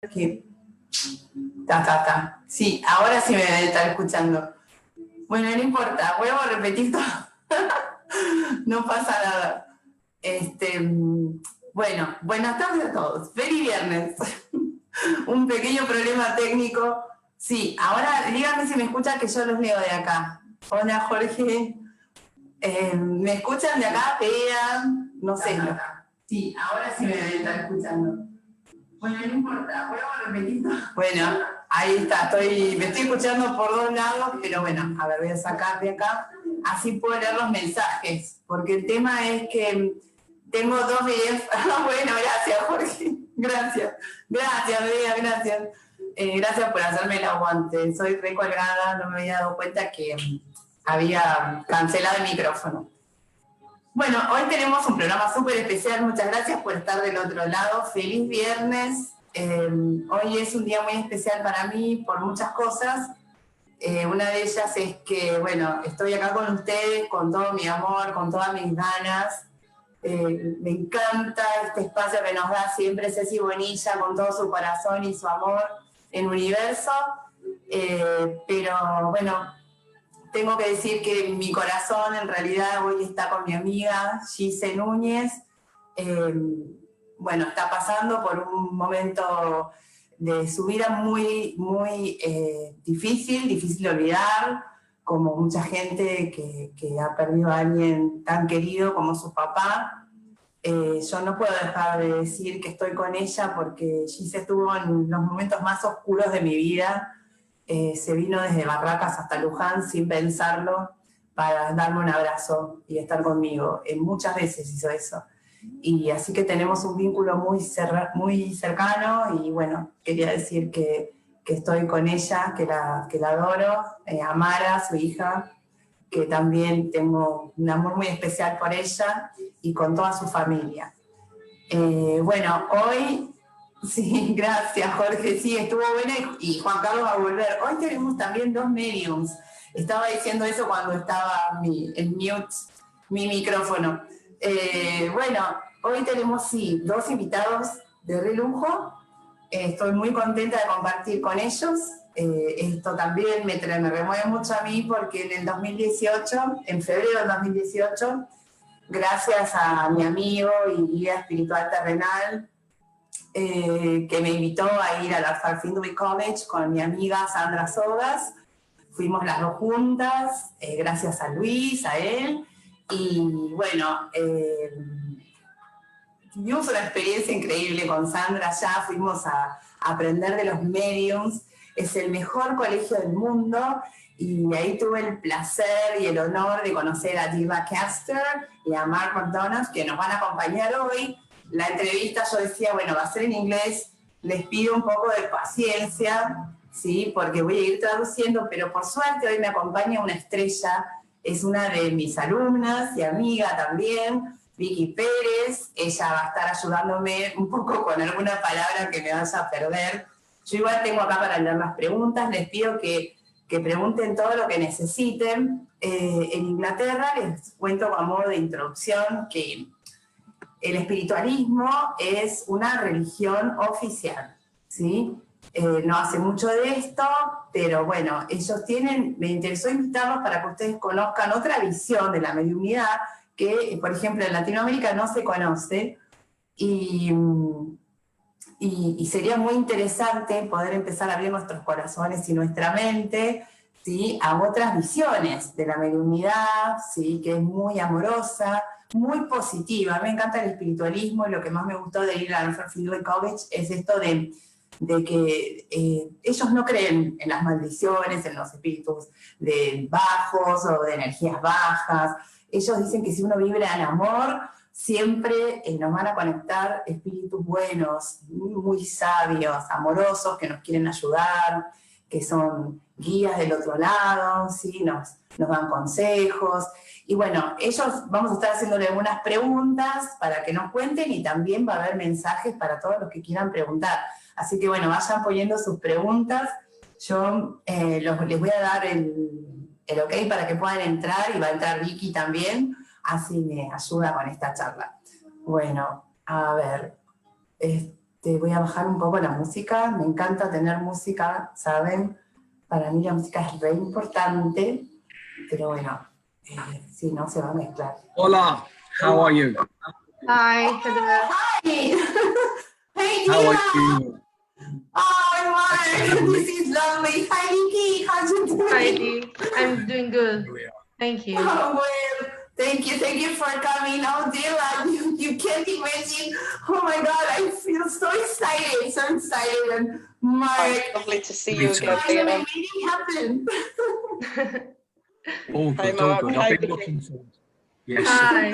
que... Sí, ahora sí me debe estar escuchando. Bueno, no importa, vuelvo a repetir todo. No pasa nada. Bueno, buenas tardes a todos. Feliz viernes. Un pequeño problema técnico. Sí, ahora díganme si me escuchan que yo los leo de acá. Hola, Jorge. ¿Me escuchan de acá? Vean. No sé. Sí, ahora sí me deben estar escuchando. Bueno, no importa, vuelvo a repetir. Bueno, ahí está, me estoy escuchando por dos lados, pero bueno, a ver, voy a sacar de acá, así puedo leer los mensajes, porque el tema es que tengo dos videos. Bueno, gracias, Jorge, gracias, Bea, gracias. Gracias por hacerme el aguante, soy recolgada, no me había dado cuenta que había cancelado el micrófono. Bueno, hoy tenemos un programa súper especial, muchas gracias por estar del otro lado, feliz viernes, hoy es un día muy especial para mí por muchas cosas, una de ellas es que, bueno, estoy acá con ustedes, con todo mi amor, con todas mis ganas, me encanta este espacio que nos da siempre Ceci Bonilla con todo su corazón y su amor en Universo, pero bueno, tengo que decir que mi corazón en realidad hoy está con mi amiga Gise Núñez. Bueno, está pasando por un momento de su vida muy difícil de olvidar, como mucha gente que ha perdido a alguien tan querido como su papá. Yo no puedo dejar de decir que estoy con ella porque Gise estuvo en los momentos más oscuros de mi vida. Se vino desde Barracas hasta Luján sin pensarlo para darme un abrazo y estar conmigo. Muchas veces hizo eso. Y así que tenemos un vínculo muy cercano y bueno, quería decir que estoy con ella, que la adoro, a Mara, su hija, que también tengo un amor muy especial por ella y con toda su familia. Bueno, hoy... Sí, gracias, Jorge. Sí, estuvo buena y Juan Carlos va a volver. Hoy tenemos también dos mediums. Estaba diciendo eso cuando estaba en mute mi micrófono. Bueno, hoy tenemos, sí, dos invitados de re lujo. Estoy muy contenta de compartir con ellos. Esto también me remueve mucho a mí porque en el 2018, en febrero del 2018, gracias a mi amigo y guía espiritual terrenal, que me invitó a ir a la Farfindui College con mi amiga Sandra Sogas. Fuimos las dos juntas, gracias a Luis, a él, y bueno, tuvimos una experiencia increíble con Sandra allá, fuimos a aprender de los mediums, es el mejor colegio del mundo, y ahí tuve el placer y el honor de conocer a Della Caster y a McDonagh, que nos van a acompañar hoy. La entrevista yo decía, bueno, va a ser en inglés, les pido un poco de paciencia, ¿sí? Porque voy a ir traduciendo, pero por suerte hoy me acompaña una estrella, es una de mis alumnas y amiga también, Vicky Pérez. Ella va a estar ayudándome un poco con alguna palabra que me vaya a perder. Yo igual tengo acá para leer las preguntas, les pido que pregunten todo lo que necesiten. En Inglaterra les cuento a modo de introducción que el espiritualismo es una religión oficial, ¿sí? No hace mucho de esto, pero bueno, ellos me interesó invitarlos para que ustedes conozcan otra visión de la mediunidad que, por ejemplo, en Latinoamérica no se conoce y sería muy interesante poder empezar a abrir nuestros corazones y nuestra mente, ¿sí? A otras visiones de la mediunidad, ¿sí? Que es muy amorosa, muy positiva. Me encanta el espiritualismo y lo que más me gustó de ir a la Farfindui College es esto de que ellos no creen en las maldiciones, en los espíritus bajos o de energías bajas. Ellos dicen que si uno vibra en amor, siempre nos van a conectar espíritus buenos, muy sabios, amorosos, que nos quieren ayudar, que son guías del otro lado, ¿sí? Nos dan consejos. Y bueno, vamos a estar haciéndole algunas preguntas para que nos cuenten y también va a haber mensajes para todos los que quieran preguntar. Así que bueno, vayan poniendo sus preguntas. Yo les voy a dar el ok para que puedan entrar y va a entrar Vicky también, así me ayuda con esta charla. Bueno, a ver, te voy a bajar un poco la música. Me encanta tener música, ¿saben? Para mí la música es re importante, pero bueno, si no se va a mezclar. Hola, how are you? Hi, hello. Hi! Hey, How are Dila! you? Oh, Thanks for Mark, having this me. is lovely. Hi, Nikki. How's you doing? Hi, Dee. I'm doing good. Here we are. Thank you. Oh, well, thank you for coming. Oh, Dila, you can't imagine. Oh my God, I feel so excited, And Mark, It's lovely to see you Me too. again, finally Leah. made it happen. All Hi, good, all Mark. good. Hi, I've been Vicky. looking forward. Yes. Hi.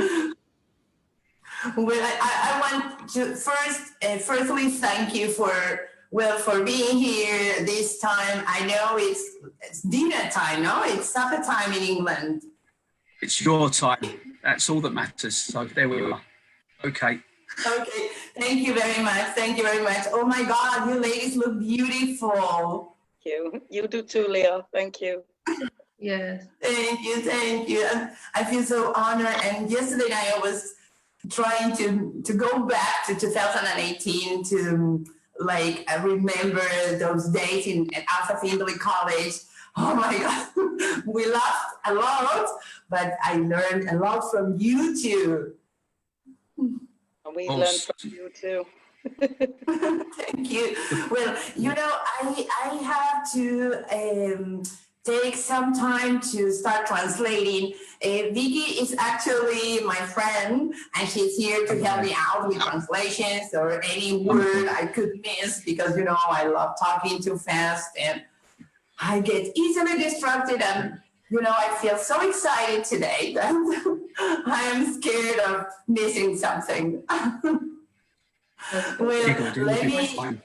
Well, I want to firstly thank you for being here this time. I know it's dinner time, no? It's supper time in England. It's your time. That's all that matters. So there we are. Okay. Okay, thank you very much. Thank you very much. Oh my God, you ladies look beautiful. Thank you. You do too, Leah. Thank you. Yes. Thank you. And I feel so honored. And yesterday night I was trying to go back to 2018 to remember those days at Alpha Findlay College. Oh my God, we laughed a lot, but I learned a lot from you too. And we learned from you too. Thank you. Well, I have to take some time to start translating. Vicky is actually my friend, and she's here to help me out with translations or any word I could miss because, I love talking too fast and I get easily distracted and, I feel so excited today that I am scared of missing something. Well, let me...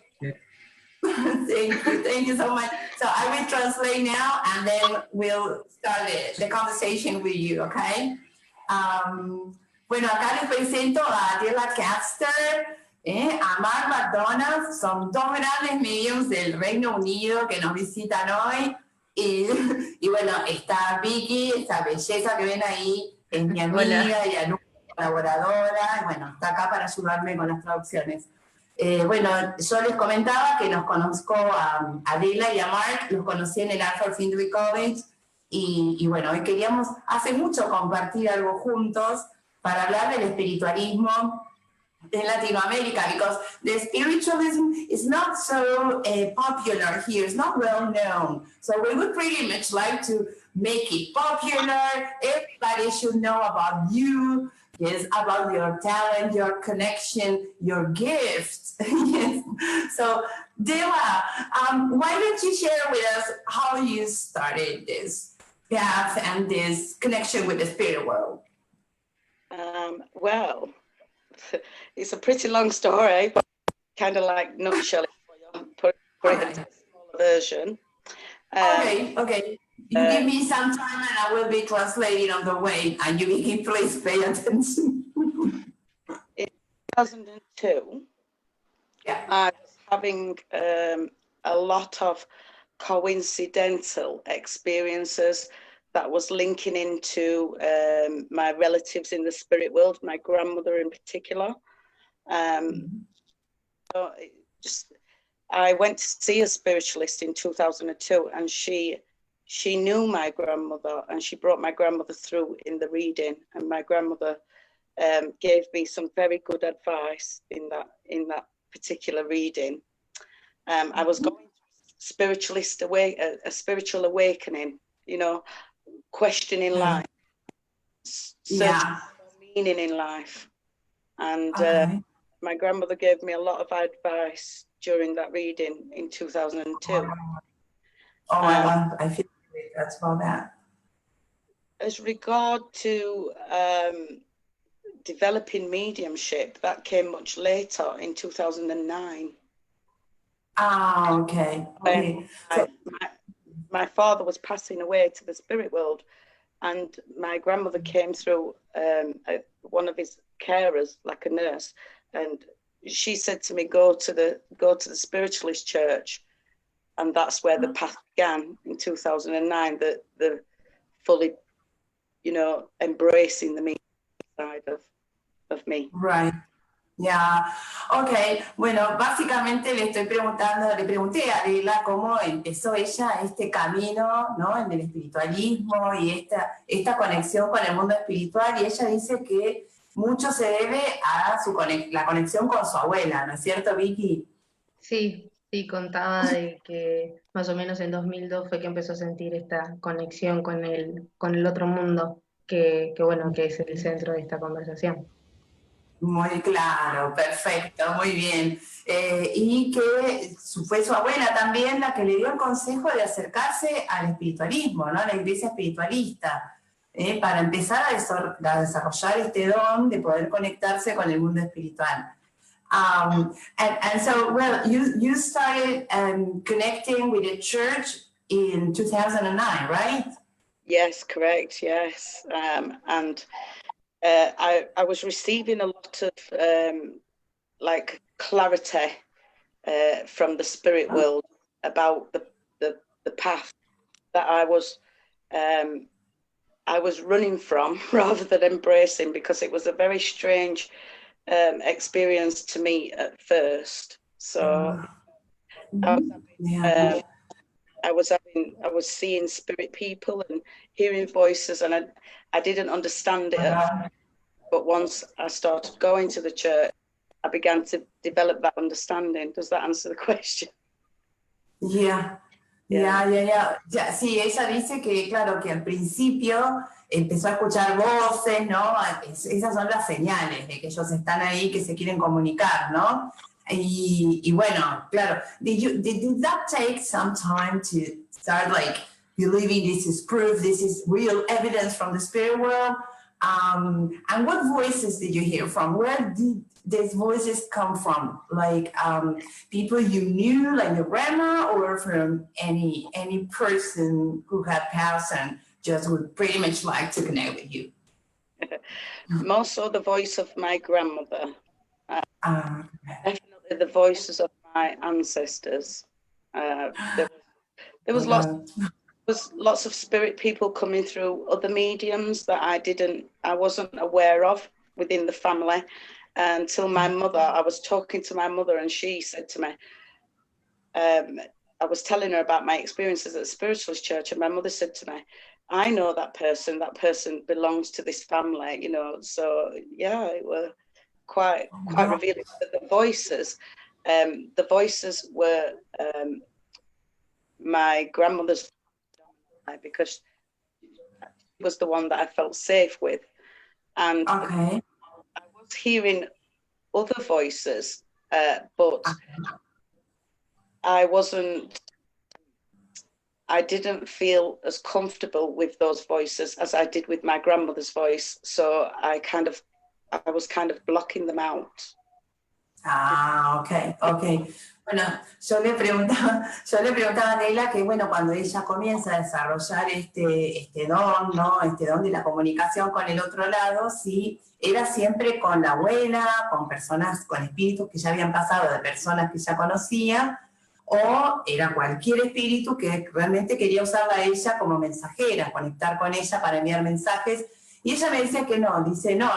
Thank you so much. So I will translate now, and then we'll start the conversation with you, okay? Bueno, acá les presento a Della Caster, a Mark McDonagh, son dos grandes medios del Reino Unido que nos visitan hoy. Y bueno, está Vicky, esta belleza que ven ahí, es mi amiga y colaboradora, y bueno, está acá para ayudarme con las traducciones. Bueno, yo les comentaba que nos conozco a Adela y a Mark, los conocí en el Alpha Findlay College y bueno, hoy queríamos hace mucho compartir algo juntos para hablar del espiritualismo en Latinoamérica, because the spiritualism is not so popular here, it's not well known. So we would pretty much like to make it popular. Everybody should know about you. Yes, about your talent, your connection, your gifts. Yes. So, Dela, why don't you share with us how you started this path and this connection with the spirit world? Well, it's a pretty long story, but kind of like nutshell it for you, put it into a smaller version. Okay. You give me some time and I will be translating on the way, and you can please pay attention. In 2002, I was having a lot of coincidental experiences that was linking into my relatives in the spirit world, my grandmother in particular. So I went to see a spiritualist in 2002, and she knew my grandmother, and she brought my grandmother through in the reading, and my grandmother gave me some very good advice in that particular reading. I was going through a spiritual awakening, questioning life, searching for meaning in life, and my grandmother gave me a lot of advice during that reading in 2002. Oh my God, I feel great. That's about that. As regard to developing mediumship, that came much later in 2009. Okay. My father was passing away to the spirit world, and my grandmother came through one of his carers, like a nurse, and she said to me, go to the spiritualist church, and that's where the path began in 2009. The fully, embracing the meaning side of me. Right. Ya, ok, bueno, básicamente le pregunté a Adela cómo empezó ella este camino, ¿no? En el espiritualismo y esta conexión con el mundo espiritual, y ella dice que mucho se debe a la conexión con su abuela, ¿no es cierto, Vicky? Sí, sí, contaba de que más o menos en 2002 fue que empezó a sentir esta conexión con el otro mundo, que bueno, que es el centro de esta conversación. Muy claro, perfecto, muy bien. Y que fue su abuela también la que le dio el consejo de acercarse al espiritualismo, ¿no? A la iglesia espiritualista, para empezar a desarrollar este don de poder conectarse con el mundo espiritual. And so, well, you started connecting with the church in 2009, right? Yes, correct. Yes, and I was receiving a lot of like clarity from the spirit world about the path that I was running from rather than embracing, because it was a very strange experience to me at first. So I was seeing spirit people and hearing voices, and I didn't understand it at first. But once I started going to the church, I began to develop that understanding. Does that answer the question? Ya, sí, ella dice que, claro, que al principio empezó a escuchar voces, ¿no? Esas son las señales de que ellos están ahí, que se quieren comunicar, ¿no? Y bueno, claro, did that take some time to start like believing this is proof, this is real evidence from the spirit world? And what voices did you hear from? Where did these voices come from? Like people you knew, like your grandma, or from any person who had passed and just would pretty much like to connect with you? More so the voice of my grandmother. Definitely the voices of my ancestors. There was lots of spirit people coming through other mediums that I wasn't aware of within the family until my mother. I was talking to my mother, and she said to me, I was telling her about my experiences at the spiritualist church, and my mother said to me, I know that person belongs to this family, you know. So yeah, it was quite revealing. But the voices were my grandmother's, because she was the one that I felt safe with. And I was hearing other voices, but I didn't feel as comfortable with those voices as I did with my grandmother's voice. So I was kind of blocking them out. Ok. Bueno, yo le preguntaba a Neila que, bueno, cuando ella comienza a desarrollar este don, ¿no? Este don de la comunicación con el otro lado, sí, era siempre con la abuela, con personas, con espíritus que ya habían pasado, de personas que ya conocía, o era cualquier espíritu que realmente quería usarla a ella como mensajera, conectar con ella para enviar mensajes. Y ella me decía que no,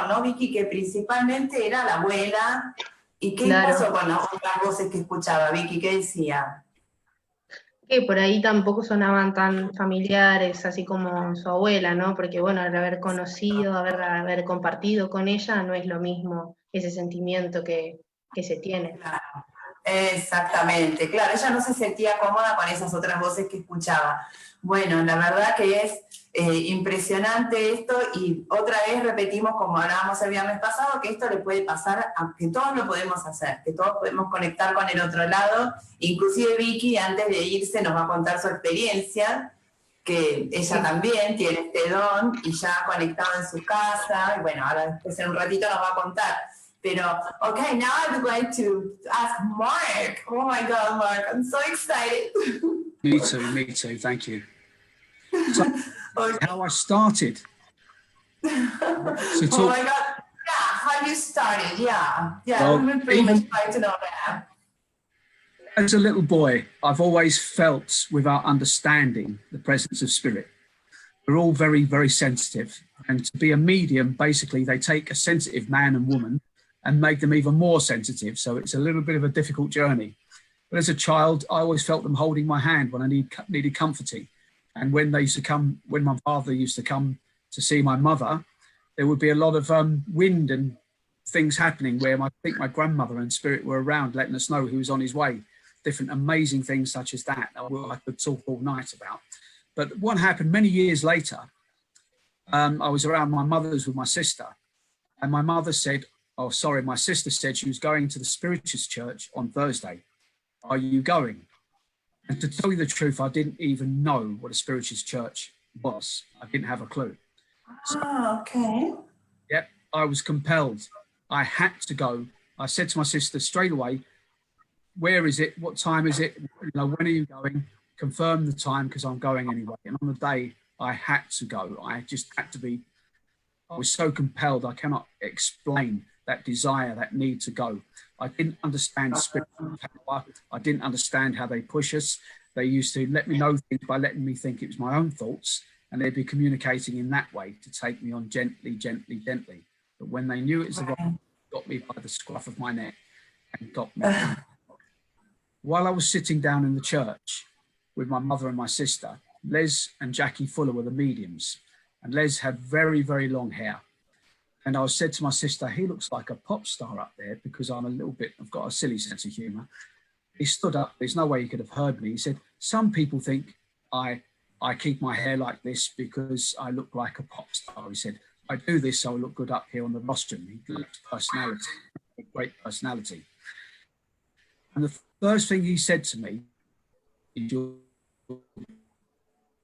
no, Vicky, que principalmente era la abuela. ¿Y qué pasó con las otras voces que escuchaba, Vicky? ¿Qué decía? Que por ahí tampoco sonaban tan familiares, así como su abuela, ¿no? Porque bueno, al haber conocido, haber compartido con ella, no es lo mismo ese sentimiento que se tiene. Claro. Exactamente, claro, ella no se sentía cómoda con esas otras voces que escuchaba. Bueno, la verdad que es impresionante esto, y otra vez repetimos, como hablábamos el viernes pasado, que esto le puede pasar, que todos lo podemos hacer, que todos podemos conectar con el otro lado. Inclusive Vicky, antes de irse, nos va a contar su experiencia, que ella también tiene este don y ya ha conectado en su casa, y bueno, ahora después en un ratito nos va a contar. Pero, okay, now I would like to ask Mark. Oh my God, Mark, I'm so excited. Me too, thank you. So, how I started. Oh my God, yeah, how you started, yeah. Well, we would pretty much like to know that. As a little boy, I've always felt, without understanding, the presence of spirit. We're all very, very sensitive. And to be a medium, basically, they take a sensitive man and woman and make them even more sensitive. So it's a little bit of a difficult journey. But as a child, I always felt them holding my hand when I needed comforting. And when they used to come, when my father used to come to see my mother, there would be a lot of wind and things happening where I think my grandmother and spirit were around, letting us know he was on his way. Different amazing things such as that I could talk all night about. But what happened many years later, I was around my mother's with my sister, and my sister said she was going to the Spiritualist church on Thursday. Are you going? And to tell you the truth, I didn't even know what a Spiritualist church was. I didn't have a clue. So, okay. Yep, I was compelled. I had to go. I said to my sister straight away, where is it? What time is it? When are you going? Confirm the time, because I'm going anyway. And on the day, I had to go. I just had to be. I was so compelled. I cannot explain that desire, that need to go. I didn't understand spiritual power. I didn't understand how they push us. They used to let me know things by letting me think it was my own thoughts, and they'd be communicating in that way to take me on gently, gently, gently. But when they knew it was the right, got me by the scruff of my neck and got me. While I was sitting down in the church with my mother and my sister, Les and Jackie Fuller were the mediums, and Les had very, very long hair. And I said to my sister, he looks like a pop star up there, because I've got a silly sense of humor. He stood up, there's no way he could have heard me. He said, some people think I keep my hair like this because I look like a pop star. He said, I do this so I look good up here on the rostrum. He looks personality, a great personality. And the first thing he said to me is, you'll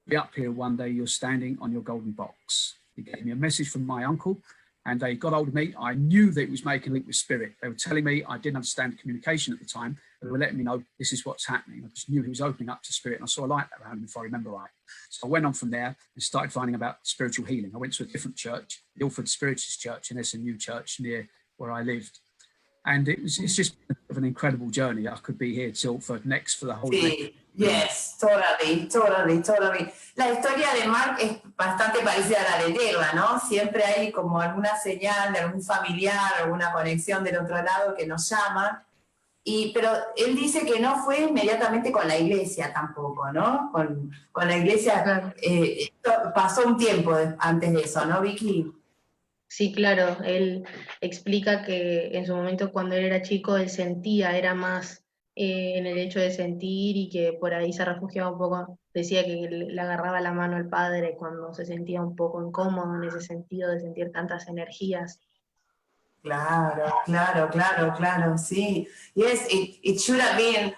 be up here one day, you're standing on your golden box. He gave me a message from my uncle, and they got hold of me. I knew that it was making a link with spirit. They were telling me, I didn't understand communication at the time, but they were letting me know this is what's happening. I just knew he was opening up to spirit, and I saw a light around him, if I remember right. So I went on from there and started finding about spiritual healing. I went to a different church, the Ilford Spiritist Church, and there's a new church near where I lived. And it's just an incredible journey. I could be here till for the whole Sí, yes, totally. La historia de Mark es bastante parecida a la de Della, ¿no? Siempre hay como alguna señal de algún familiar, alguna conexión del otro lado que nos llama. Pero él dice que no fue inmediatamente con la iglesia tampoco, ¿no? Con la iglesia pasó un tiempo antes de eso, ¿no, Vicky? Sí, claro, él explica que en su momento cuando él era chico él sentía, era más en el hecho de sentir, y que por ahí se refugiaba un poco, decía que le agarraba la mano al padre cuando se sentía un poco incómodo en ese sentido de sentir tantas energías. Claro, sí. Yes, it should have been,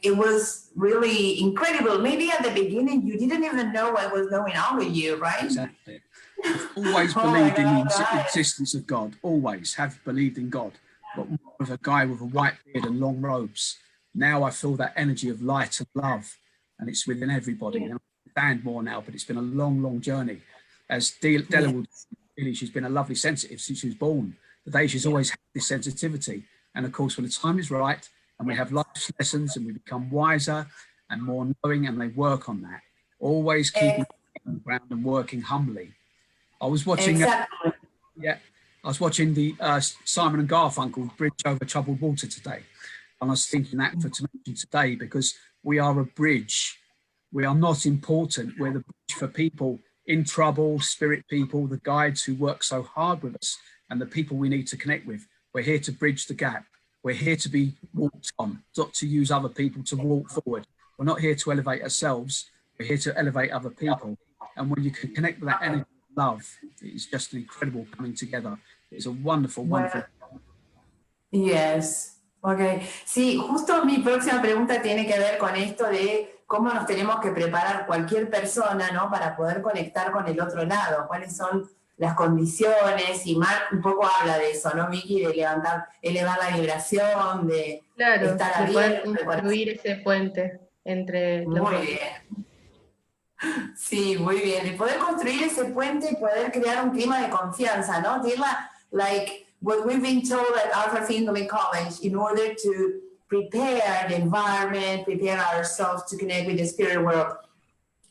it was really incredible. Maybe at the beginning you didn't even know what was going on with you, right? Exactly. I've always believed in the existence of God, always have believed in God, but more of a guy with a white beard and long robes. Now I feel that energy of light and love, and it's within everybody. And I understand more now, but it's been a long, long journey. As Della would really, she's been a lovely sensitive since she was born. The day she's always had this sensitivity. And of course, when the time is right and we have life lessons and we become wiser and more knowing, and they work on that, always keeping on the ground and working humbly. I was watching, I was watching the Simon and Garfunkel Bridge Over Troubled Water today. And I was thinking that to mention today, because we are a bridge. We are not important. We're the bridge for people in trouble, spirit people, the guides who work so hard with us, and the people we need to connect with. We're here to bridge the gap. We're here to be walked on, not to use other people to walk forward. We're not here to elevate ourselves. We're here to elevate other people. And when you can connect with that energy, love, it's just an incredible coming together. It's a wonderful. Yes. Okay. Sí, justo mi próxima pregunta tiene que ver con esto de cómo nos tenemos que preparar cualquier persona, ¿no? Para poder conectar con el otro lado. ¿Cuáles son las condiciones? Y Mark un poco habla de eso, ¿no, Vicky? De elevar la vibración, de estar abierto. Poder construir ese puente entre los dos. Muy bien. Sí, muy bien. Y poder construir ese puente y poder crear un clima de confianza, ¿no? Like what we've been told at Alpha Findlay College, in order to prepare the environment, prepare ourselves to connect with the spirit world,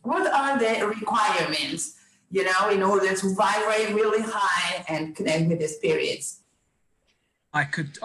what are the requirements, in order to vibrate really high and connect with the spirits? I could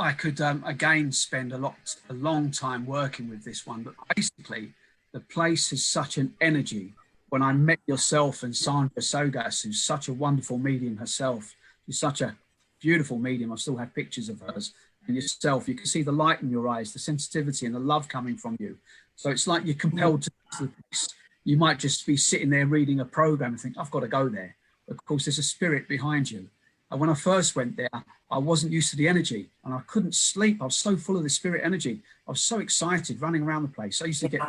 again spend a long time working with this one, but basically the place has such an energy. When I met yourself and Sandra Sogas, who's such a wonderful medium herself, she's such a beautiful medium. I still have pictures of hers, and yourself, you can see the light in your eyes, the sensitivity and the love coming from you. So it's like you're compelled to the place. You might just be sitting there reading a program and think, I've got to go there. But of course, there's a spirit behind you. And when I first went there, I wasn't used to the energy and I couldn't sleep. I was so full of the spirit energy. I was so excited running around the place. I used to get,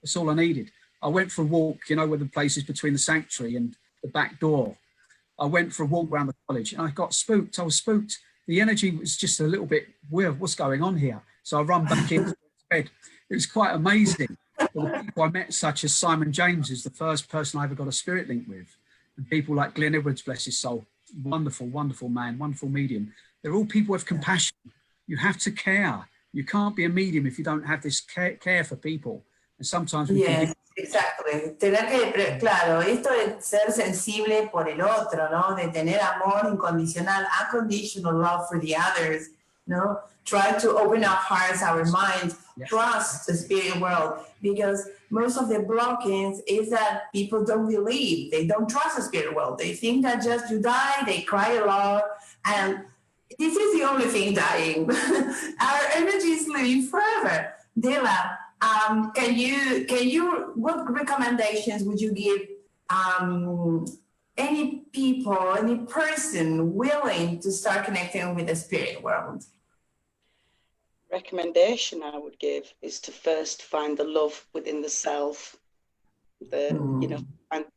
that's all I needed. I went for a walk, you know, where the place is between the sanctuary and the back door. I went for a walk around the college and I got spooked. I was spooked. The energy was just a little bit weird. What's going on here? So I run back into bed. It was quite amazing. The people I met, such as Simon James, who's the first person I ever got a spirit link with. And people like Glenn Edwards, bless his soul, wonderful, wonderful man, wonderful medium. They're all people with compassion. You have to care. You can't be a medium if you don't have this care for people. And sometimes we can... Exactly. Tener que, claro, esto de ser sensible por el otro, ¿no? De tener amor incondicional, unconditional love for the others, ¿no? Try to open our hearts, our minds, trust the spirit world, because most of the blockings is that people don't believe, they don't trust the spirit world. They think that just you die, they cry a lot, and this is the only thing dying. Our energy is living forever. Della, can you, what recommendations would you give any people, any person willing to start connecting with the spirit world? Recommendation I would give is to first find the love within the self, you know,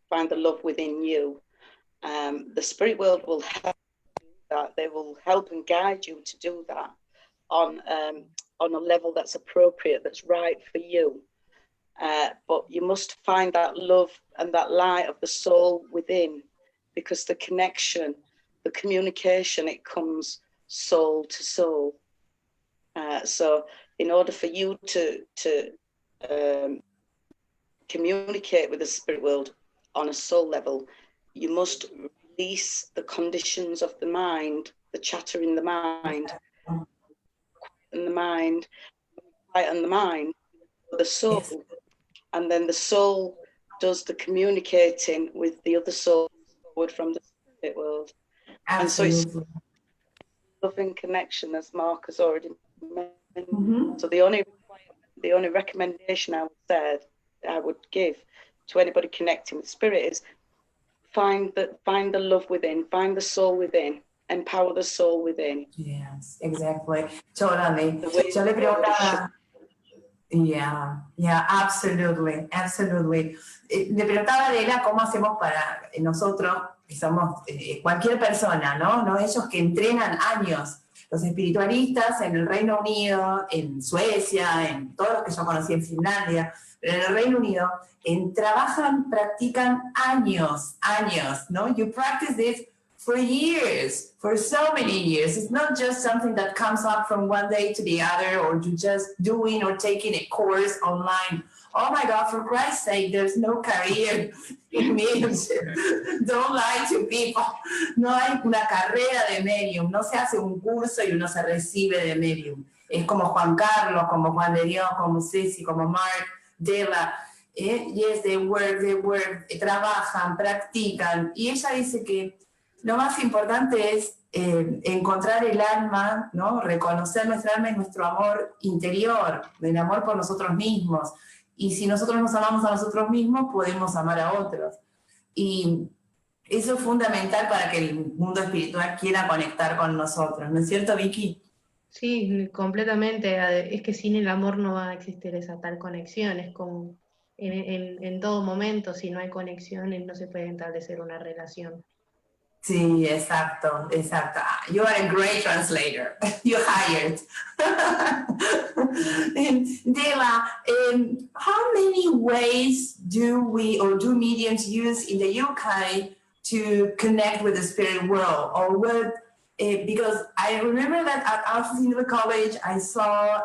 find the love within you. The spirit world will help do that. They will help and guide you to do that on a level that's appropriate, that's right for you. But you must find that love and that light of the soul within, because the connection, the communication, it comes soul to soul. So in order for you to communicate with the spirit world on a soul level, you must release the conditions of the mind, the chatter in the mind, quieten the mind, the soul, and then the soul does the communicating with the other soul forward from the spirit world. Absolutely. And so it's loving connection, as Mark has already mentioned. So the only recommendation I would give to anybody connecting with spirit is find the love within, find the soul within, empower the soul within. Yes, exactly. Totally. Yo le preguntaba, absolutely. Le preguntaba a Adela cómo hacemos para nosotros, que somos cualquier persona, ¿no? No ellos que entrenan años, los espiritualistas en el Reino Unido, en Suecia, en todos los que yo conocí en Finlandia, pero en el Reino Unido, practican años, ¿no? You practice this for years, for so many years. It's not just something that comes up from one day to the other, or you just doing or taking a course online. Oh my God, for Christ's sake, there's no career in mediumship. Don't lie to people. No hay una carrera de medium, no se hace un curso y uno se recibe de medium. Es como Juan Carlos, como Juan de Dios, como Ceci, como Mark, Della. Yes, they work, trabajan, practican. Y ella dice que lo más importante es encontrar el alma, ¿no? Reconocer nuestra alma y nuestro amor interior, el amor por nosotros mismos. Y si nosotros nos amamos a nosotros mismos, podemos amar a otros. Y eso es fundamental para que el mundo espiritual quiera conectar con nosotros. ¿No es cierto, Vicky? Sí, completamente. Es que sin el amor no va a existir esa tal conexión. Es como en todo momento, si no hay conexión, no se puede establecer una relación. Sí, exacto. You are a great translator. You hired. Della, how many ways do mediums use in the UK to connect with the spirit world? Or what? Because I remember that at Alpha Senior College, I saw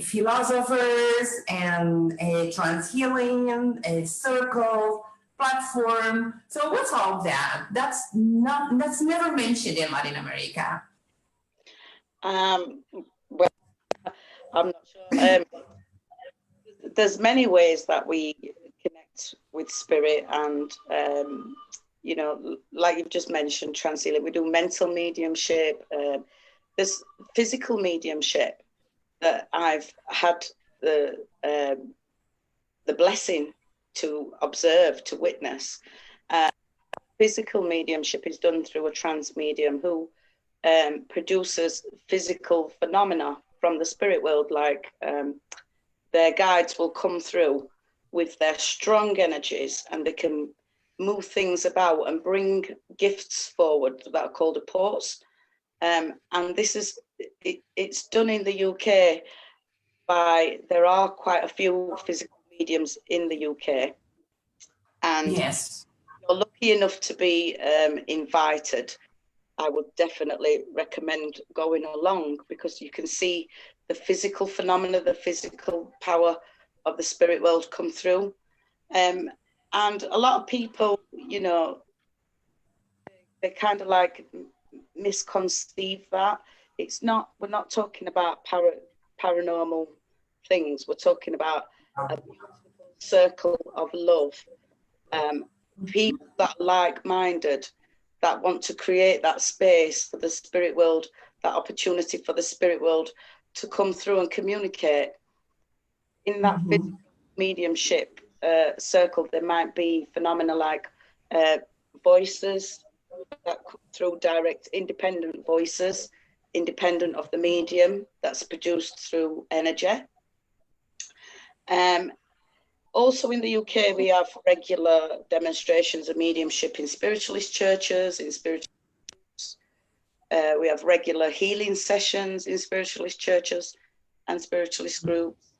philosophers and trans healing circles. platform. So what's all that? That's never mentioned in Latin America. Well, I'm not sure. There's many ways that we connect with spirit, and you know, like you've just mentioned, Transhealing, we do mental mediumship. There's physical mediumship that I've had the blessing to observe, to witness. Physical mediumship is done through a trance medium who produces physical phenomena from the spirit world, like their guides will come through with their strong energies, and they can move things about and bring gifts forward that are called apports. And this is, it's done in the UK by, there are quite a few physical mediums in the UK. And yes, you're lucky enough to be invited. I would definitely recommend going along, because you can see the physical phenomena, the physical power of the spirit world come through. And a lot of people, you know, they kind of like misconceive that. It's not, we're not talking about paranormal things. We're talking about a beautiful circle of love. People that are like-minded, that want to create that space for the spirit world, that opportunity for the spirit world to come through and communicate. In that physical mediumship circle, there might be phenomena like voices that come through, direct, independent voices, independent of the medium, that's produced through energy. Also in the UK, we have regular demonstrations of mediumship in spiritualist churches, we have regular healing sessions in spiritualist churches and spiritualist groups.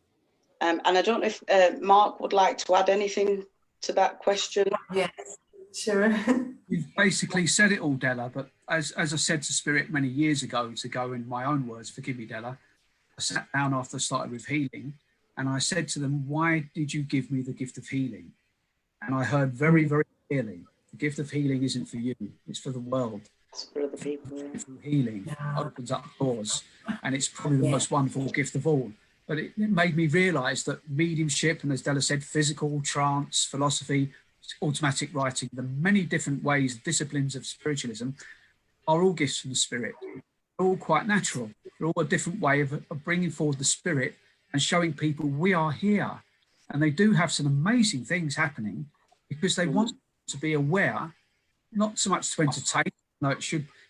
And I don't know if Mark would like to add anything to that question. yes, sure. You've basically said it all, Della, but as I said to Spirit many years ago, to go in my own words, forgive me, Della, I sat down after I started with healing, and I said to them, why did you give me the gift of healing? And I heard very, very clearly, the gift of healing isn't for you, it's for the world. It's for other people. Yeah. Healing opens up doors, and it's probably the most wonderful gift of all. But it made me realise that mediumship, and as Della said, physical, trance, philosophy, automatic writing, the many different ways, disciplines of spiritualism are all gifts from the spirit. They're all quite natural. They're all a different way of bringing forward the spirit and showing people we are here. And they do have some amazing things happening, because they want to be aware, not so much to entertain, no,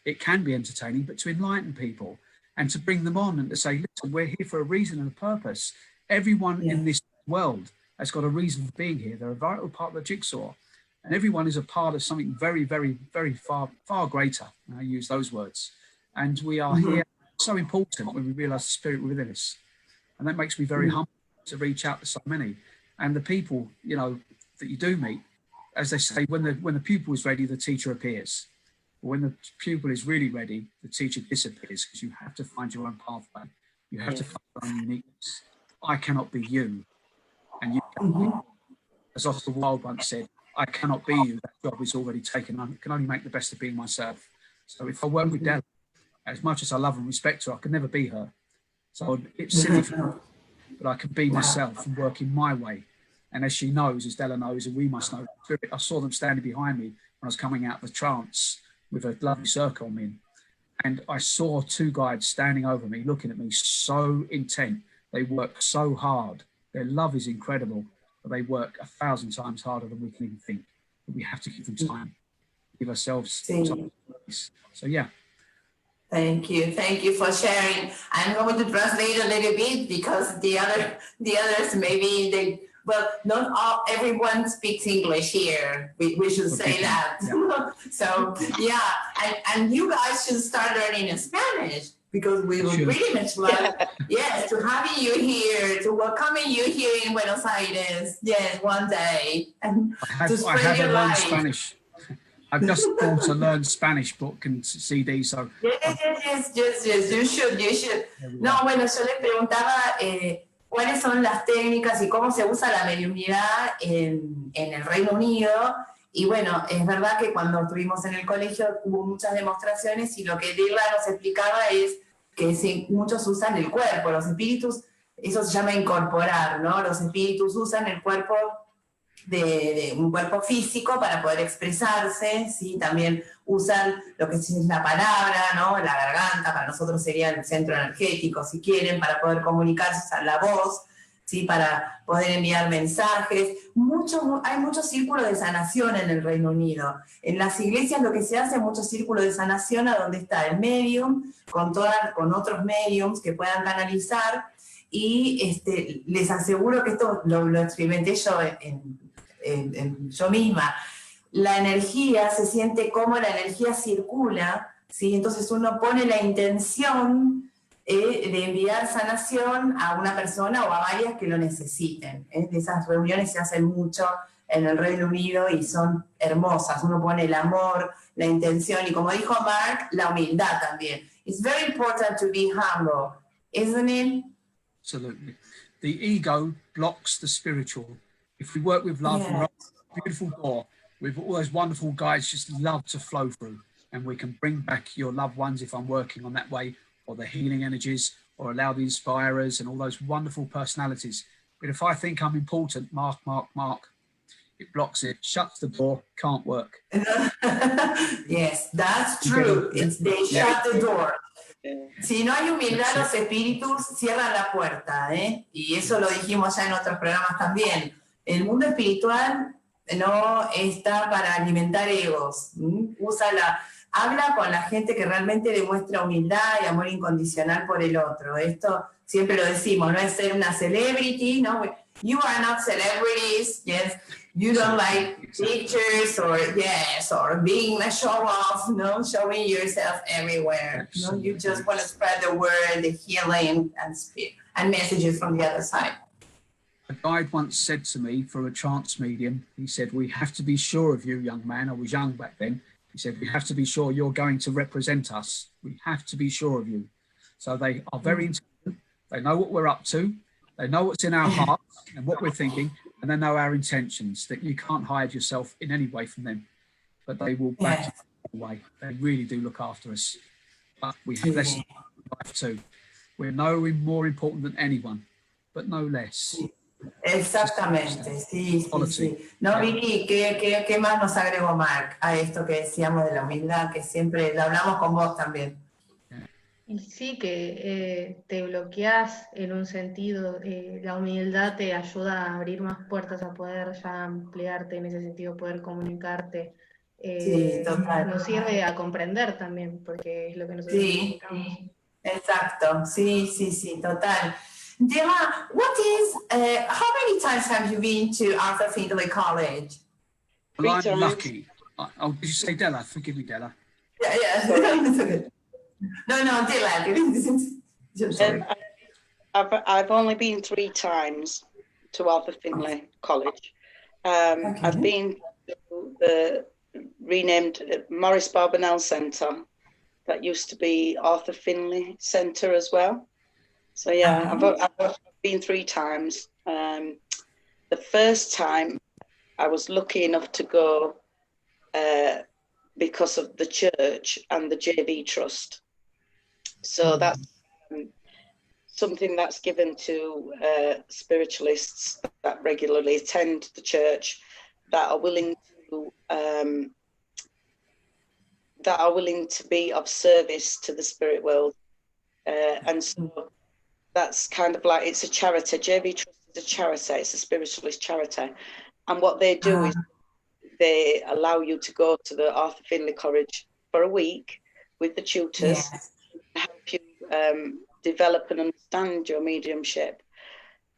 it can be entertaining, but to enlighten people and to bring them on and to say, listen, we're here for a reason and a purpose. Everyone in this world has got a reason for being here. They're a vital part of the jigsaw, and everyone is a part of something very, very, very far, far greater. I use those words. And we are here, so important when we realise the spirit within us. And that makes me very humble to reach out to so many. And the people, you know, that you do meet, as they say, when the pupil is ready, the teacher appears. When the pupil is really ready, the teacher disappears, because you have to find your own pathway. You have to find your own uniqueness. I cannot be you, and you cannot be me. As Oscar Wilde once said, I cannot be you, that job is already taken. I can only make the best of being myself. So if I work with Della, as much as I love and respect her, I can never be her. So it's silly for me, but I can be myself and work in my way. And as she knows, as Della knows, and we must know, I saw them standing behind me when I was coming out of the trance with a lovely circle on me. And I saw two guides standing over me, looking at me so intent. They work so hard. Their love is incredible, but they work 1,000 times harder than we can even think. But we have to give them time, give ourselves time. So yeah. Thank you for sharing. I'm going to translate a little bit, because the others maybe not everyone speaks English here. We should say that. Yeah. So yeah, and you guys should start learning Spanish, because we would pretty much love, to having you here, to welcoming you here in Buenos Aires. Yes, one day. And I haven't learned Spanish. I've just bought a learn Spanish book and CD, so... Yes, you should. No, bueno, yo le preguntaba cuáles son las técnicas y cómo se usa la mediunidad en el Reino Unido. Y bueno, es verdad que cuando estuvimos en el colegio hubo muchas demostraciones y lo que Della nos explicaba es que muchos usan el cuerpo, los espíritus, eso se llama incorporar, ¿no? Los espíritus usan el cuerpo de un cuerpo físico para poder expresarse, ¿sí? También usan lo que es la palabra, ¿no? La garganta, para nosotros sería el centro energético, si quieren, para poder comunicarse, usan la voz, ¿sí? Para poder enviar mensajes. Hay muchos círculos de sanación en el Reino Unido. En las iglesias lo que se hace es muchos círculos de sanación a donde está el medium con otros mediums que puedan canalizar, y les aseguro que esto lo experimenté yo yo misma. La energía, se siente como la energía circula, ¿sí? Entonces uno pone la intención de enviar sanación a una persona o a varias que lo necesiten. Esas reuniones se hacen mucho en el Reino Unido y son hermosas. Uno pone el amor, la intención y, como dijo Mark, la humildad también. It's very important to be humble, isn't it? Absolutely. The ego blocks the spiritual. If we work with love, we're a beautiful door with all those wonderful guides just love to flow through, and we can bring back your loved ones if I'm working on that way, or the healing energies, or allow the inspirers and all those wonderful personalities. But if I think I'm important, Mark, it blocks it, shuts the door, can't work. Yes, that's true. They shut the door. Si no hay humildad, los espíritus cierran la puerta, ¿eh? Y eso lo dijimos ya en otros programas también. El mundo espiritual no está para alimentar egos. Habla con la gente que realmente demuestra humildad y amor incondicional por el otro. Esto siempre lo decimos, no es ser una celebrity, ¿no? You are not celebrities, yes. You don't like pictures or being a show off, no, showing yourself everywhere. No, you just want to spread the word, the healing, and messages from the other side. A guide once said to me, for a trance medium, he said, "We have to be sure of you, young man." I was young back then. He said, "We have to be sure you're going to represent us. We have to be sure of you." So they are very intelligent. They know what we're up to. They know what's in our hearts and what we're thinking, and they know our intentions, that you can't hide yourself in any way from them. But they will back you away. They really do look after us. But we have lessons in life too. We're no more important than anyone, but no less. Exactamente, sí. No, Vicky, ¿qué más nos agregó Mark a esto que decíamos de la humildad, que siempre lo hablamos con vos también? Y sí, que te bloqueas en un sentido, la humildad te ayuda a abrir más puertas, a poder ya ampliarte en ese sentido, poder comunicarte. Sí, total. Nos sirve a comprender también, porque es lo que nosotros necesitamos. Exacto, sí, total. Della, how many times have you been to Arthur Findlay College? Well, I'm lucky. Oh, did you say Della? Forgive me, Della. Yeah. It's okay. No, Della. I've only been 3 times to Arthur Findlay College. I've been to the renamed Maurice Barbanel Centre that used to be Arthur Findlay Centre as well. So yeah, I've been 3 times. The first time I was lucky enough to go because of the church and the JV Trust. So that's something that's given to spiritualists that regularly attend the church, that are willing to be of service to the spirit world. And so that's kind of like, it's a charity. JV Trust is a charity. It's a spiritualist charity. And what they do is they allow you to go to the Arthur Findlay College for a week with the tutors to help you develop and understand your mediumship.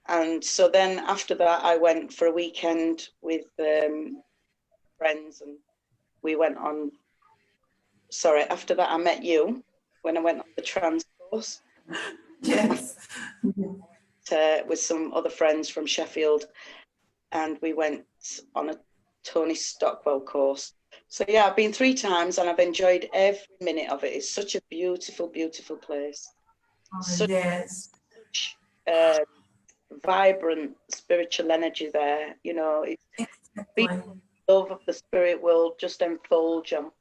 And so then after that, I went for a weekend with friends, and we went on, after that I met you when I went on the trans course. Yes. With some other friends from Sheffield, and we went on a Tony Stockwell course. So yeah, I've been 3 times and I've enjoyed every minute of it. It's such a beautiful, beautiful place. vibrant spiritual energy there. You know, it's Exactly. love of the spirit world just enfolds you,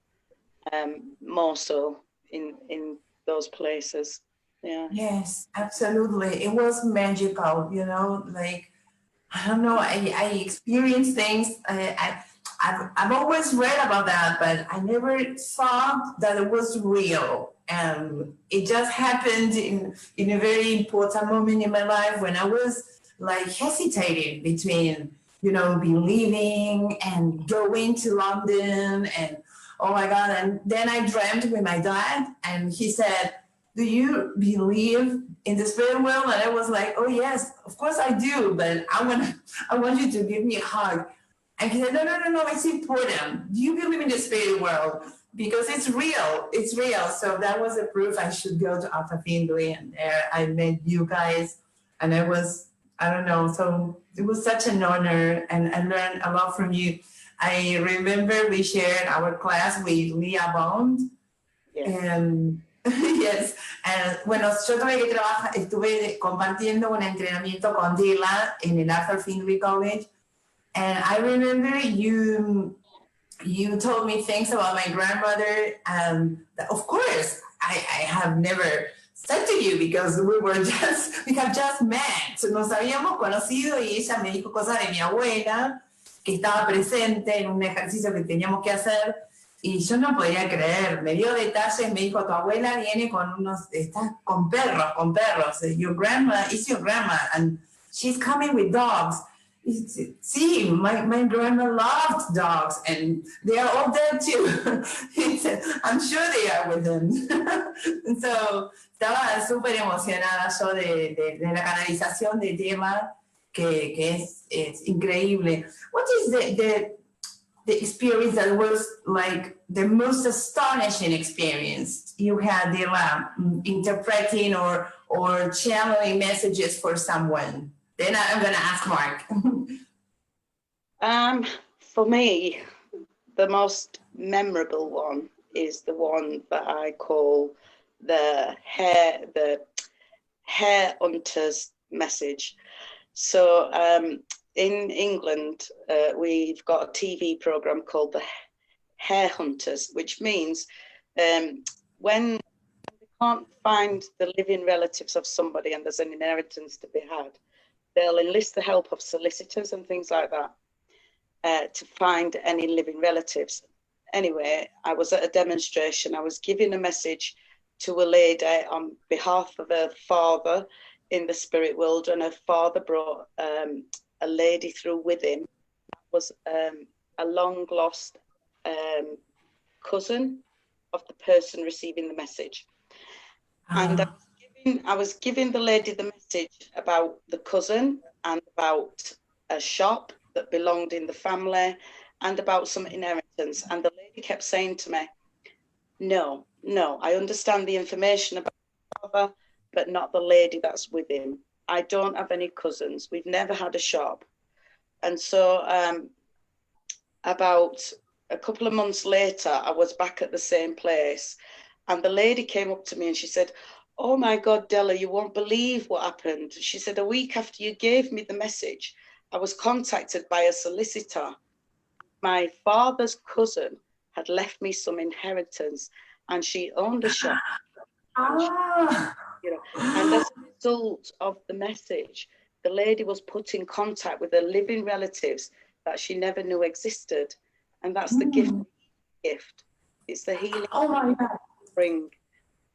more so in those places. Yeah. Yes, absolutely. It was magical, you know, like, I don't know, I experienced things. I've always read about that, but I never thought that it was real. And it just happened in a very important moment in my life when I was like hesitating between, you know, believing and going to London and oh my God. And then I dreamt with my dad and he said, do you believe in the spirit world? And I was like, oh yes, of course I do, but I want you to give me a hug. And he said, no, it's important. Do you believe in the spirit world? Because it's real, it's real. So that was the proof I should go to Alpha Findlay, and there I met you guys, and I don't know, so it was such an honor, and I learned a lot from you. I remember we shared our class with Leah Bond, and yes, bueno, yo tuve que estuve compartiendo un entrenamiento con Della en el Arthur Findlay College, and I remember you told me things about my grandmother, and of course I have never said to you because we have just met, nos habíamos conocido y ella me dijo cosas de mi abuela que estaba presente en un ejercicio que teníamos que hacer. Y yo no podía creer, me dio detalles, me dijo, tu abuela viene está con perros. Your grandma, is your grandma, and she's coming with dogs. See, my grandma loved dogs, and they are all dead too. He said, I'm sure they are with them. And so, estaba súper emocionada yo de la canalización de tema, que es increíble. What is the experience that was like the most astonishing experience you had, Della, interpreting or channeling messages for someone? Then I'm going to ask Mark. For me, the most memorable one is the one that I call the hair hunter's message. So in England, we've got a TV program called the Hair Hunters, which means when they can't find the living relatives of somebody and there's an inheritance to be had, they'll enlist the help of solicitors and things like that to find any living relatives. Anyway, I was at a demonstration. I was giving a message to a lady on behalf of her father in the spirit world, and her father brought a lady through with him. That was a long lost cousin of the person receiving the message. And I was giving the lady the message about the cousin and about a shop that belonged in the family and about some inheritance. And the lady kept saying to me, no, I understand the information about the father, but not the lady that's with him. I don't have any cousins. We've never had a shop. And so about a couple of months later, I was back at the same place. And the lady came up to me and she said, oh my God, Della, you won't believe what happened. She said, a week after you gave me the message, I was contacted by a solicitor. My father's cousin had left me some inheritance and she owned a shop. You know, and as a result of the message, the lady was put in contact with her living relatives that she never knew existed. And that's the gift. It's the healing. Oh my God. Bring.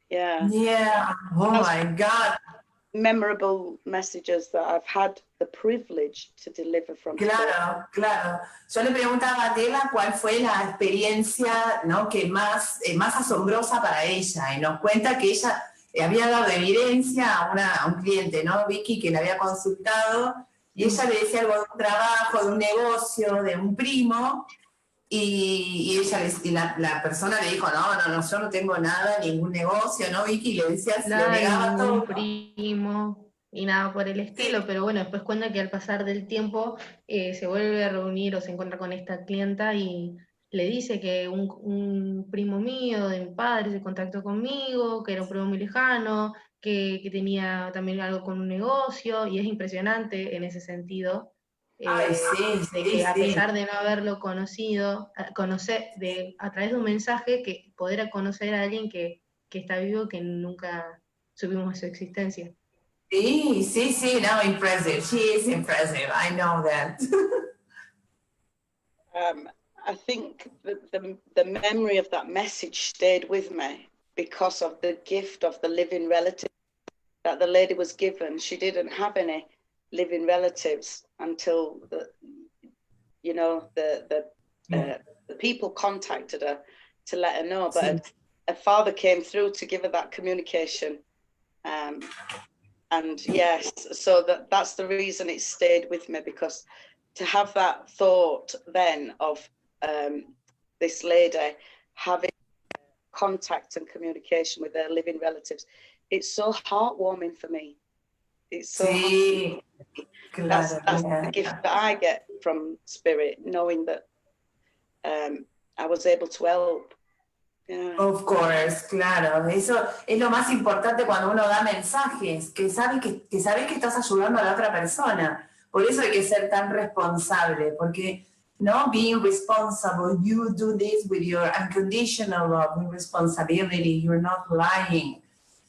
Yeah. Yeah. Oh my God. Memorable messages that I've had the privilege to deliver from. Claro. Yo le preguntaba a Della cuál fue la experiencia, ¿no?, que más asombrosa para ella, y nos cuenta que ella había dado evidencia a un cliente, ¿no?, Vicky, que le había consultado, y ella le decía algo de un trabajo, de un negocio, de un primo, y la persona le dijo, no, yo no tengo nada, ningún negocio, ¿no, Vicky? Y le decía, Claro, le negaba todo. primo y nada por el estilo, pero bueno, después cuenta que al pasar del tiempo se vuelve a reunir o se encuentra con esta clienta y le dice que un primo mío de mi padre se contactó conmigo, que era un primo muy lejano, que tenía también algo con un negocio, y es impresionante en ese sentido, Ay, sí, de sí, que a sí. pesar de no haberlo conocido, a través de un mensaje, que poder conocer a alguien que está vivo, que nunca supimos su existencia. Sí, sí, sí, no, impressive. She is impressive. I know that. I think the memory of that message stayed with me because of the gift of the living relative that the lady was given. She didn't have any living relatives until the people contacted her to let her know, but her father came through to give her that communication. And yes, so that's the reason it stayed with me, because to have that thought then of this lady having contact and communication with their living relatives, it's so heartwarming for me. It's so Sí, that's claro, the gift that I get from Spirit, knowing that I was able to help. Yeah. Of course, claro. Eso es lo más importante cuando uno da mensajes, que sabes que estás ayudando a la otra persona. Por eso hay que ser tan responsable, porque no, being responsible, you do this with your unconditional love and responsibility. You're not lying,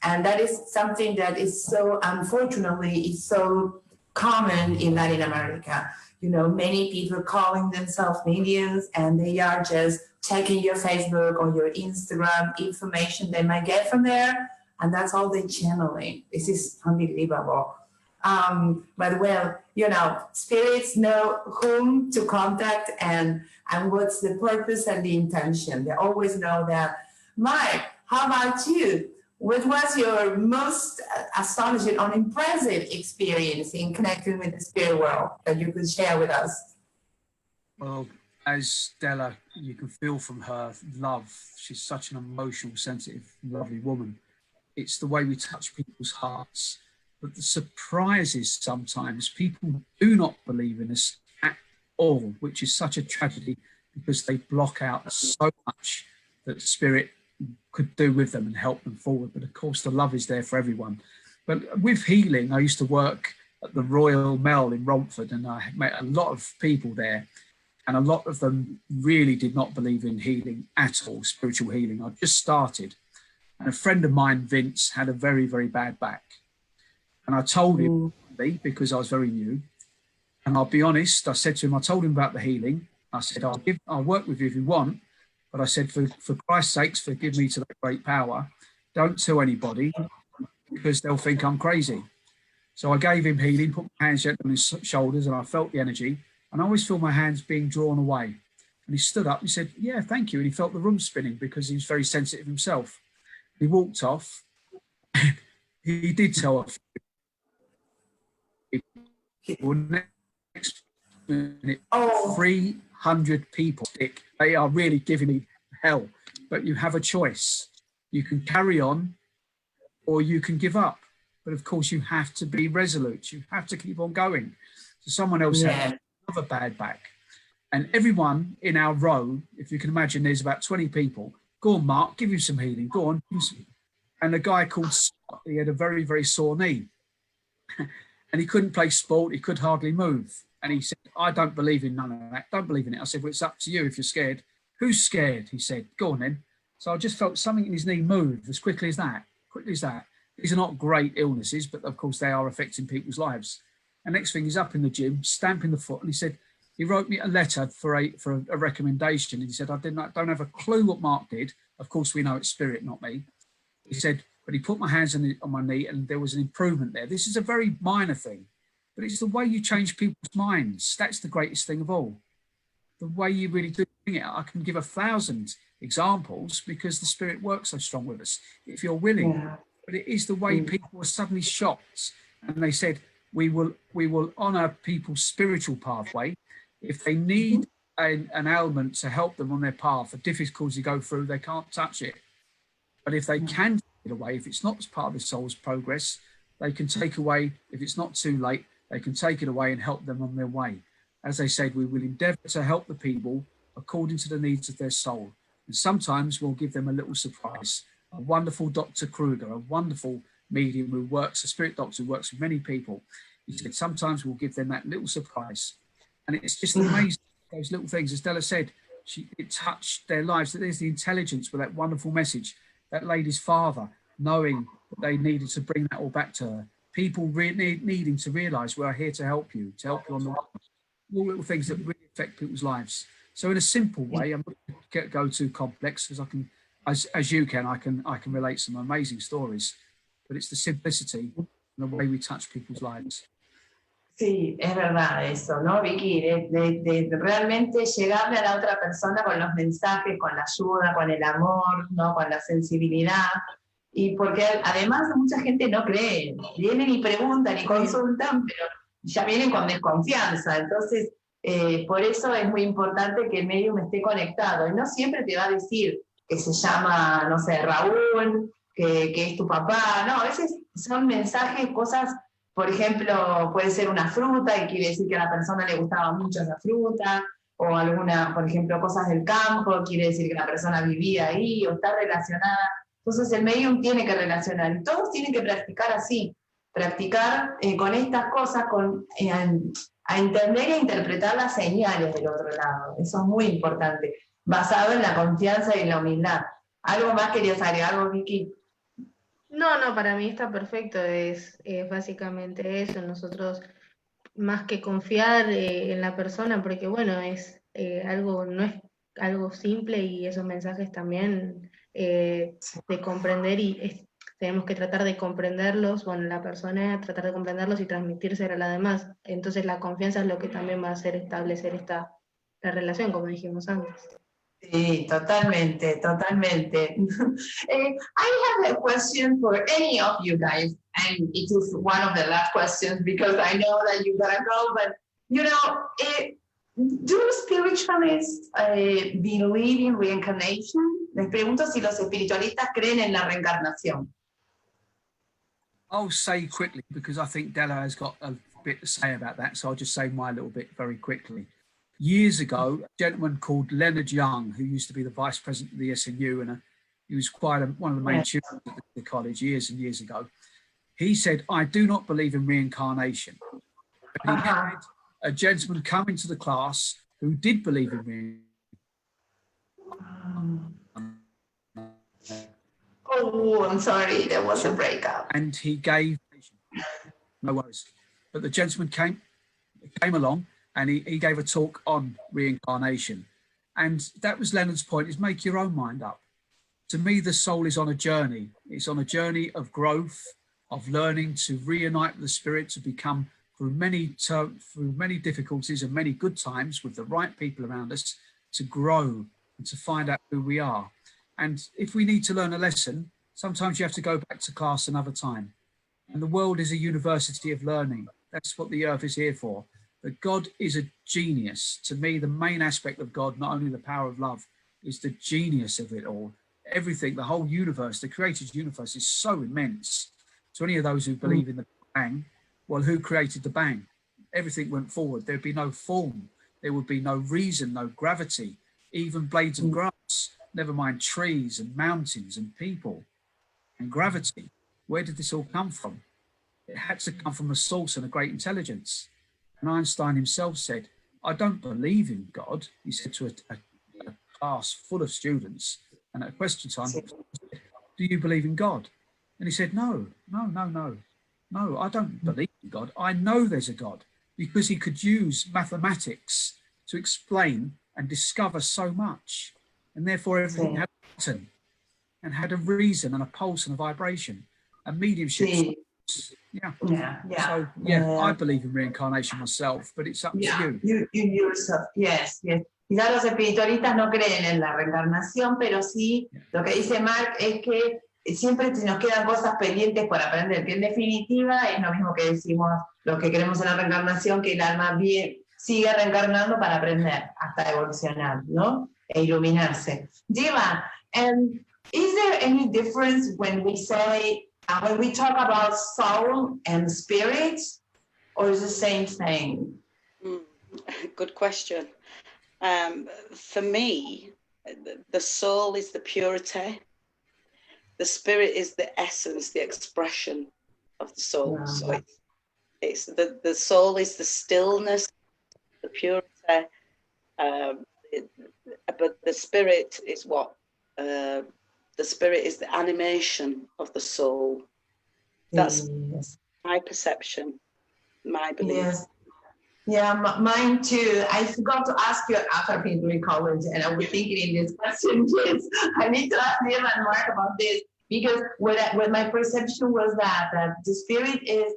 and that is something that is so, unfortunately, is so common in Latin America. You know, many people calling themselves mediums, and they are just checking your Facebook or your Instagram information they might get from there, and that's all they channeling. This is unbelievable. But well, you know, spirits know whom to contact and what's the purpose and the intention. They always know that. Mike, how about you? What was your most astonishing or impressive experience in connecting with the spirit world that you could share with us? Well, as Della, you can feel from her love. She's such an emotional, sensitive, lovely woman. It's the way we touch people's hearts. But the surprise is sometimes people do not believe in us at all, which is such a tragedy, because they block out so much that spirit could do with them and help them forward. But of course, the love is there for everyone. But with healing, I used to work at the Royal Mel in Romford, and I met a lot of people there. And a lot of them really did not believe in healing at all, spiritual healing. I just started. And a friend of mine, Vince, had a very, very bad back. And I told him, because I was very new. And I'll be honest, I said to him, I told him about the healing. I said, I'll work with you if you want. But I said, for Christ's sakes, forgive me to that great power. Don't tell anybody, because they'll think I'm crazy. So I gave him healing, put my hands gently on his shoulders, and I felt the energy. And I always feel my hands being drawn away. And he stood up and he said, yeah, thank you. And he felt the room spinning because he was very sensitive himself. He walked off. He did tell us. Next minute, 300 people. They are really giving me hell. But you have a choice. You can carry on or you can give up. But of course, you have to be resolute. You have to keep on going. So someone else had a bad back. And everyone in our row, if you can imagine, there's about 20 people. Go on, Mark, give you some healing. Go on. And a guy called Scott, he had a very, very sore knee. And he couldn't play sport. He could hardly move. And he said, I don't believe in none of that. Don't believe in it. I said, well, it's up to you if you're scared. Who's scared? He said, go on then. So I just felt something in his knee move as quickly as that. These are not great illnesses, but of course they are affecting people's lives. And next thing, he's up in the gym, stamping the foot. And he said, he wrote me a letter for a recommendation. And he said, I don't have a clue what Mark did. Of course, we know it's spirit, not me. He said, but he put my hands on my knee and there was an improvement there. This is a very minor thing, but it's the way you change people's minds. That's the greatest thing of all. The way you really do it. I can give 1,000 examples because the spirit works so strong with us, if you're willing. Yeah. But it is the way people were suddenly shocked. And they said, we will honor people's spiritual pathway. If they need an ailment to help them on their path, a difficulty to go through, they can't touch it. But if they can take it away, if it's not part of the soul's progress, they can take away, if it's not too late, they can take it away and help them on their way. As they said, we will endeavor to help the people according to the needs of their soul. And sometimes we'll give them a little surprise. A wonderful Dr. Kruger, a wonderful medium who works, a spirit doctor who works with many people. He said sometimes we'll give them that little surprise, and it's just amazing, those little things. As Della said, it touched their lives. That there's the intelligence with that wonderful message. That lady's father knowing that they needed to bring that all back to her. People really needing to realise we're here to help you on the way. All little things that really affect people's lives. So in a simple way, I'm not going to go too complex, because I can, as you can, I can relate some amazing stories. But it's the simplicity and the way we touch people's lives. Sí, es verdad eso, ¿no, Vicky? De realmente llegarle a la otra persona con los mensajes, con la ayuda, con el amor, ¿no? Con la sensibilidad. Y porque además mucha gente no cree, vienen y preguntan y consultan, pero ya vienen con desconfianza. Entonces, por eso es muy importante que el medium esté conectado. Y no siempre te va a decir que se llama, no sé, Raúl, que es tu papá. No, a veces son mensajes, cosas. Por ejemplo, puede ser una fruta y quiere decir que a la persona le gustaba mucho esa fruta, o alguna, por ejemplo, cosas del campo, quiere decir que la persona vivía ahí o está relacionada. Entonces el medium tiene que relacionar, y todos tienen que practicar así, practicar con estas cosas, a entender e interpretar las señales del otro lado. Eso es muy importante, basado en la confianza y en la humildad. ¿Algo más querías agregar, algo, Vicky? No, para mí está perfecto, es básicamente eso. Nosotros, más que confiar en la persona, porque bueno, es no es algo simple, y esos mensajes también de comprender, tenemos que tratar de comprenderlos, bueno, la persona tratar de comprenderlos y transmitírselo a la demás. Entonces la confianza es lo que también va a hacer establecer la relación, como dijimos antes. Sí, totalmente, totalmente. I have a question for any of you guys, and it is one of the last questions because I know that you gotta go, but you know, do spiritualists believe in reincarnation? Les pregunto si los espiritualistas creen en la reencarnación. I'll say quickly, because I think Della has got a bit to say about that, so I'll just say my little bit very quickly. Years ago, a gentleman called Leonard Young, who used to be the vice president of the SNU, and he was quite one of the main tutors at the college years and years ago. He said, "I do not believe in reincarnation." But he had a gentleman come into the class who did believe in reincarnation. Oh, I'm sorry, there was a breakup. And he gave, no worries, but the gentleman came along, and he gave a talk on reincarnation. And that was Leonard's point, is make your own mind up. To me, the soul is on a journey. It's on a journey of growth, of learning to reunite with the spirit, to become, through many difficulties and many good times with the right people around us, to grow and to find out who we are. And if we need to learn a lesson, sometimes you have to go back to class another time. And the world is a university of learning. That's what the earth is here for. But God is a genius. To me, the main aspect of God, not only the power of love, is the genius of it all. Everything, the whole universe, the created universe is so immense. To any of those who believe in the bang, well, who created the bang? Everything went forward. There'd be no form. There would be no reason, no gravity, even blades of grass, never mind trees and mountains and people and gravity. Where did this all come from? It had to come from a source and a great intelligence. And Einstein himself said, "I don't believe in God." He said to a class full of students, and at question time, "Do you believe in God?" And he said, No, I don't believe in God. I know there's a God, because he could use mathematics to explain and discover so much. And therefore everything had a pattern and had a reason and a pulse and a vibration, a mediumship. So, I believe in reincarnation myself, but it's up to you. You yourself, yes. Quizás los espiritualistas no creen en la reencarnación, pero sí, lo que dice Mark es que siempre nos quedan cosas pendientes por aprender, que en definitiva es lo mismo que decimos los que creemos en la reencarnación, que el alma sigue reencarnando para aprender, hasta evolucionar, ¿no? E iluminarse. Diva, is there any difference when we talk about soul and spirit, or is it the same thing? Good question. For me, the soul is the purity, the spirit is the essence, the expression of the soul. Wow. So it's the soul is the stillness, the purity, but the spirit is what? The spirit is the animation of the soul. That's my perception, my belief. Yes. Yeah, mine too. I forgot to ask you after Pinterest College, and I was thinking in this question, yes, I need to ask Neil and Mark about this, because what my perception was that the spirit is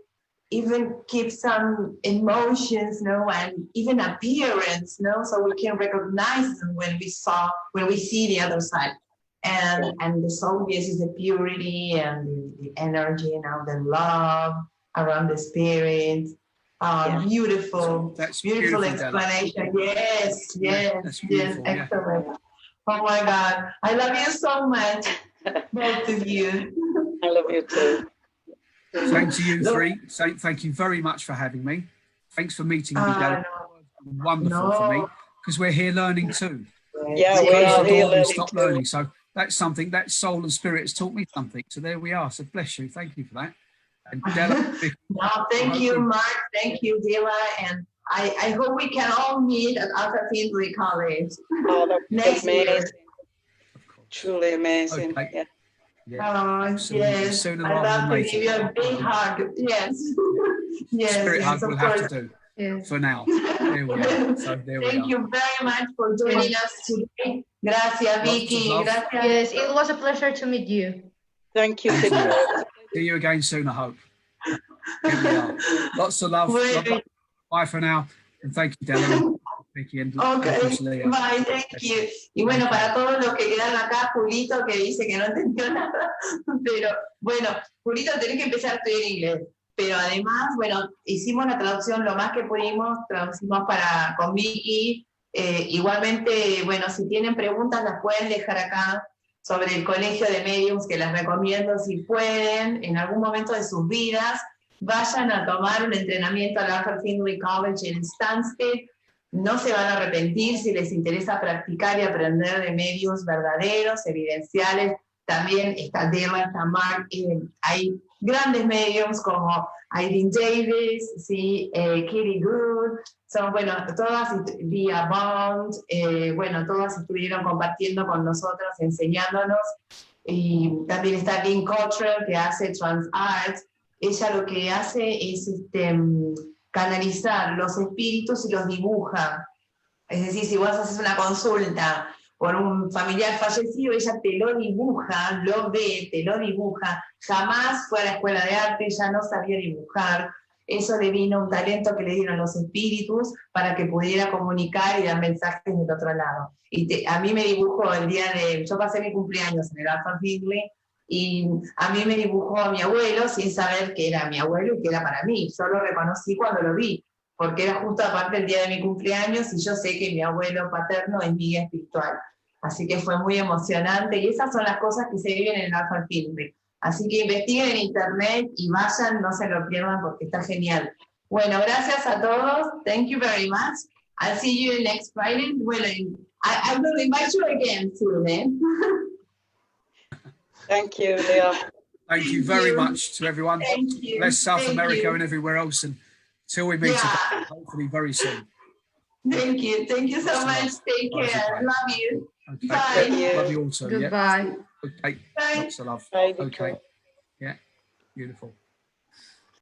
even keeps some emotions, and even appearance, so we can recognize them when we see the other side. And the soul, yes, is the purity and the energy, the love around the spirit. Beautiful, that's beautiful Della. explanation. Yes, excellent. Yeah. Oh my God, I love you so much, both of you. I love you too. Same to you three. Thank you very much for having me. Thanks for meeting me, Della. Wonderful for me, because we're here learning too. Yeah, we are here learning. Stop learning. So that's something, that soul and spirit has taught me something. So there we are. So bless you. Thank you for that. And Della, thank you, Mark. Thank you, Della. And I hope we can all meet at Alpha Findlay College next year. Truly amazing. Okay. Yeah. Yes. I'd love to give you a big hug. Yes. Yes. Spirit hug we'll have to do. Yes. For now. There we are. So there we are. Thank you very much for joining us today. Gracias, Vicky. Gracias. Yes, it was a pleasure to meet you. Thank you. See you again soon, I hope. Here we are. Lots of love. Bye for now. And thank you, Della, Vicky, and okay. Bye, thank you. Y bueno, para todos los que quedan acá, Julito, que dice que no entendió nada. Pero bueno, Julito, tenés que empezar a estudiar inglés. Pero además, bueno, hicimos la traducción lo más que pudimos, traducimos con Vicky. Igualmente, bueno, si tienen preguntas las pueden dejar acá sobre el colegio de mediums, que las recomiendo si pueden, en algún momento de sus vidas, vayan a tomar un entrenamiento al Arthur Findlay College en Stansted. No se van a arrepentir si les interesa practicar y aprender de mediums verdaderos, evidenciales. También está Della, está Mark, hay grandes mediums como Irene Davis, ¿sí? Kitty Good, son, bueno, todas, Via Bond, bueno, todas estuvieron compartiendo con nosotros, enseñándonos, y también está Lynn Cottrell, que hace Trans Art. Ella lo que hace es canalizar los espíritus y los dibuja. Es decir, si vos haces una consulta por un familiar fallecido, ella te lo dibuja, lo ve, te lo dibuja. Jamás fue a la escuela de arte, ella no sabía dibujar. Eso le vino un talento que le dieron los espíritus para que pudiera comunicar y dar mensajes del otro lado. Y a mí me dibujó el día yo pasé mi cumpleaños en el Arthur Findlay, y a mí me dibujó a mi abuelo sin saber que era mi abuelo y que era para mí. Yo lo reconocí cuando lo vi, porque era justo aparte el día de mi cumpleaños y yo sé que mi abuelo paterno es mi guía espiritual. Así que fue muy emocionante y esas son las cosas que se viven en el Arthur Findlay. Así que investiguen en internet y vayan, no se lo pierdan porque está genial. Bueno, gracias a todos. Thank you very much. I'll see you next Friday. Well, I will invite you again soon, eh? Thank you, Leah. Thank you very much to everyone. Thank you. Bless South Thank America you. and everywhere else. And till we meet again, hopefully very soon. Thank you. Thank you so much. Take care. Love you. Okay. Bye. Love you also. Goodbye. Yeah. Okay. Bye. Lots of love. Bye, okay. Yeah. Beautiful.